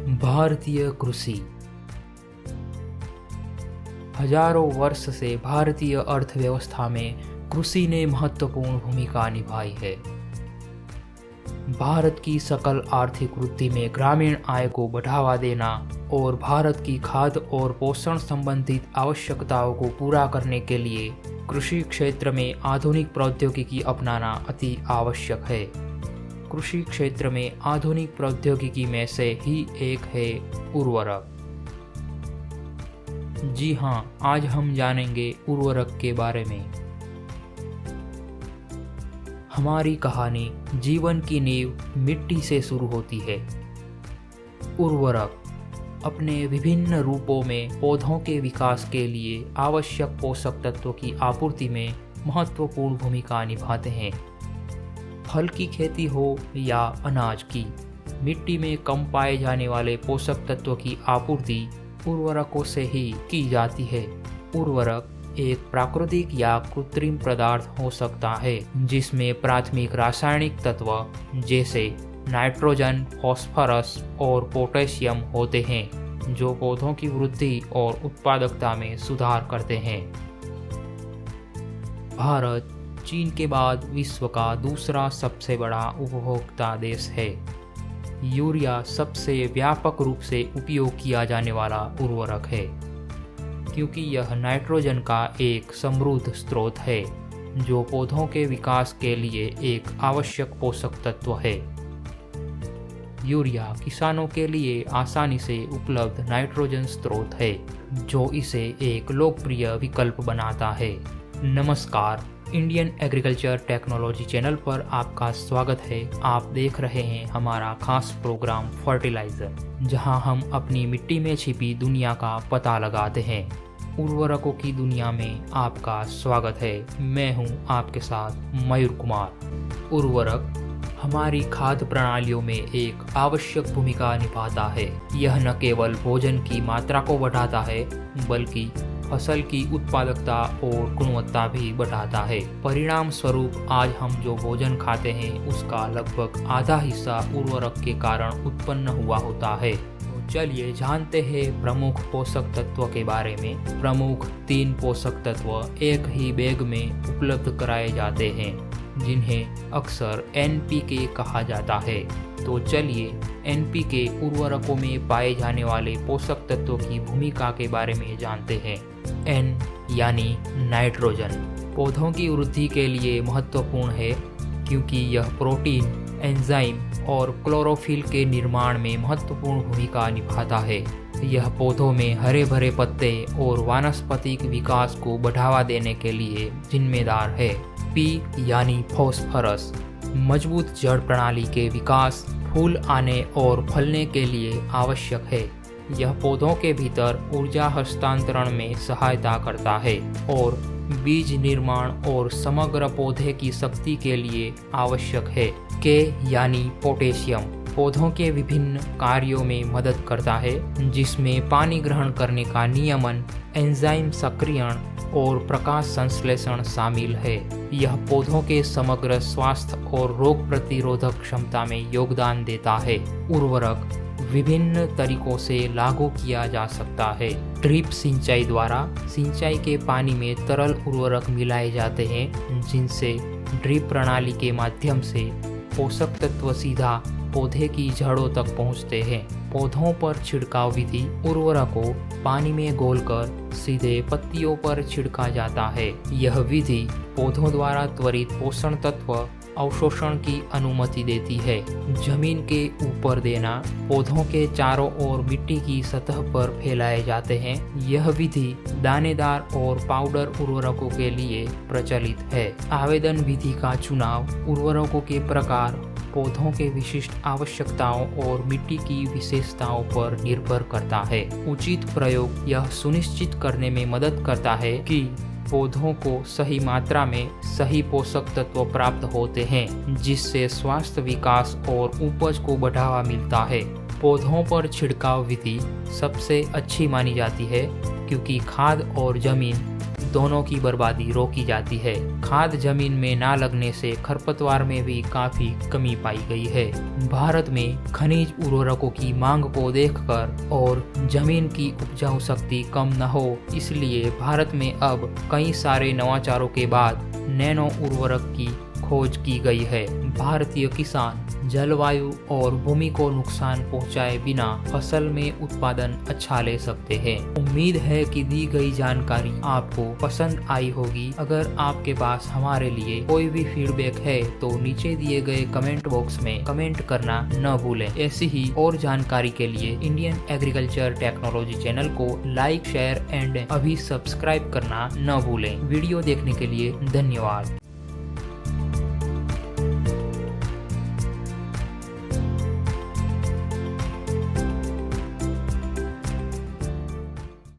भारतीय कृषि हजारों वर्ष से भारतीय अर्थव्यवस्था में कृषि ने महत्वपूर्ण भूमिका निभाई है। भारत की सकल आर्थिक वृद्धि में ग्रामीण आय को बढ़ावा देना और भारत की खाद्य और पोषण संबंधित आवश्यकताओं को पूरा करने के लिए कृषि क्षेत्र में आधुनिक प्रौद्योगिकी अपनाना अति आवश्यक है। कृषि क्षेत्र में आधुनिक प्रौद्योगिकी में से ही एक है उर्वरक। जी हाँ, आज हम जानेंगे उर्वरक के बारे में। हमारी कहानी जीवन की नींव मिट्टी से शुरू होती है। उर्वरक अपने विभिन्न रूपों में पौधों के विकास के लिए आवश्यक पोषक तत्वों की आपूर्ति में महत्वपूर्ण भूमिका निभाते हैं। फल की खेती हो या अनाज की, मिट्टी में कम पाए जाने वाले पोषक तत्वों की आपूर्ति उर्वरकों से ही की जाती है। उर्वरक एक प्राकृतिक या कृत्रिम पदार्थ हो सकता है जिसमें प्राथमिक रासायनिक तत्व जैसे नाइट्रोजन, फास्फोरस और पोटेशियम होते हैं, जो पौधों की वृद्धि और उत्पादकता में सुधार करते हैं। भारत चीन के बाद विश्व का दूसरा सबसे बड़ा उपभोक्ता देश है। यूरिया सबसे व्यापक रूप से उपयोग किया जाने वाला उर्वरक है, क्योंकि यह नाइट्रोजन का एक समृद्ध स्रोत है जो पौधों के विकास के लिए एक आवश्यक पोषक तत्व है। यूरिया किसानों के लिए आसानी से उपलब्ध नाइट्रोजन स्रोत है, जो इसे एक लोकप्रिय विकल्प बनाता है। नमस्कार, इंडियन एग्रीकल्चर टेक्नोलॉजी चैनल पर आपका स्वागत है। आप देख रहे हैं हमारा खास प्रोग्राम फर्टिलाइजर, जहां हम अपनी मिट्टी में छिपी दुनिया का पता लगाते हैं। उर्वरकों की दुनिया में आपका स्वागत है। मैं हूं आपके साथ मयूर कुमार। उर्वरक हमारी खाद्य प्रणालियों में एक आवश्यक भूमिका निभाता है। यह न केवल भोजन की मात्रा को बढ़ाता है, बल्कि फसल की उत्पादकता और गुणवत्ता भी बढ़ाता है। परिणाम स्वरूप आज हम जो भोजन खाते हैं उसका लगभग आधा हिस्सा उर्वरक के कारण उत्पन्न हुआ होता है। तो चलिए जानते हैं प्रमुख पोषक तत्व के बारे में। प्रमुख 3 पोषक तत्व एक ही बैग में उपलब्ध कराए जाते हैं, जिन्हें अक्सर NPK कहा जाता है। तो चलिए NPK उर्वरकों में पाए जाने वाले पोषक तत्वों की भूमिका के बारे में जानते हैं। N यानी नाइट्रोजन पौधों की वृद्धि के लिए महत्वपूर्ण है, क्योंकि यह प्रोटीन, एंजाइम और क्लोरोफिल के निर्माण में महत्वपूर्ण भूमिका निभाता है। यह पौधों में हरे भरे पत्ते और वानस्पतिक विकास को बढ़ावा देने के लिए जिम्मेदार है। P यानी फास्फोरस मजबूत जड़ प्रणाली के विकास, फूल आने और फलने के लिए आवश्यक है। यह पौधों के भीतर ऊर्जा हस्तांतरण में सहायता करता है और बीज निर्माण और समग्र पौधे की शक्ति के लिए आवश्यक है। K यानी पोटेशियम पौधों के विभिन्न कार्यों में मदद करता है, जिसमें पानी ग्रहण करने का नियमन, एंजाइम सक्रियण और प्रकाश संश्लेषण शामिल है। यह पौधों के समग्र स्वास्थ्य और रोग प्रतिरोधक क्षमता में योगदान देता है। उर्वरक विभिन्न तरीकों से लागू किया जा सकता है। ड्रिप सिंचाई द्वारा सिंचाई के पानी में तरल उर्वरक मिलाए जाते हैं, जिनसे ड्रिप प्रणाली के माध्यम से पोषक तत्व सीधा पौधे की जड़ों तक पहुंचते हैं। पौधों पर छिड़काव विधि उर्वरक को पानी में घोलकर सीधे पत्तियों पर छिड़का जाता है। यह विधि पौधों द्वारा त्वरित पोषण तत्व अवशोषण की अनुमति देती है। जमीन के ऊपर देना पौधों के चारों ओर मिट्टी की सतह पर फैलाए जाते हैं। यह विधि दानेदार और पाउडर उर्वरकों के लिए प्रचलित है। आवेदन विधि का चुनाव उर्वरकों के प्रकार, पौधों के विशिष्ट आवश्यकताओं और मिट्टी की विशेषताओं पर निर्भर करता है। उचित प्रयोग यह सुनिश्चित करने में मदद करता है कि पौधों को सही मात्रा में सही पोषक तत्व प्राप्त होते हैं, जिससे स्वास्थ्य, विकास और उपज को बढ़ावा मिलता है। पौधों पर छिड़काव विधि सबसे अच्छी मानी जाती है, क्योंकि खाद और जमीन दोनों की बर्बादी रोकी जाती है। खाद जमीन में ना लगने से खरपतवार में भी काफी कमी पाई गई है। भारत में खनिज उर्वरकों की मांग को देखकर और जमीन की उपजाऊ शक्ति कम न हो, इसलिए भारत में अब कई सारे नवाचारों के बाद नैनो उर्वरक की खोज की गई है। भारतीय किसान जलवायु और भूमि को नुकसान पहुंचाए बिना फसल में उत्पादन अच्छा ले सकते हैं। उम्मीद है कि दी गई जानकारी आपको पसंद आई होगी। अगर आपके पास हमारे लिए कोई भी फीडबैक है तो नीचे दिए गए कमेंट बॉक्स में कमेंट करना न भूलें। ऐसी ही और जानकारी के लिए इंडियन एग्रीकल्चर टेक्नोलॉजी चैनल को लाइक, शेयर एंड अभी सब्सक्राइब करना न भूलें। वीडियो देखने के लिए धन्यवाद।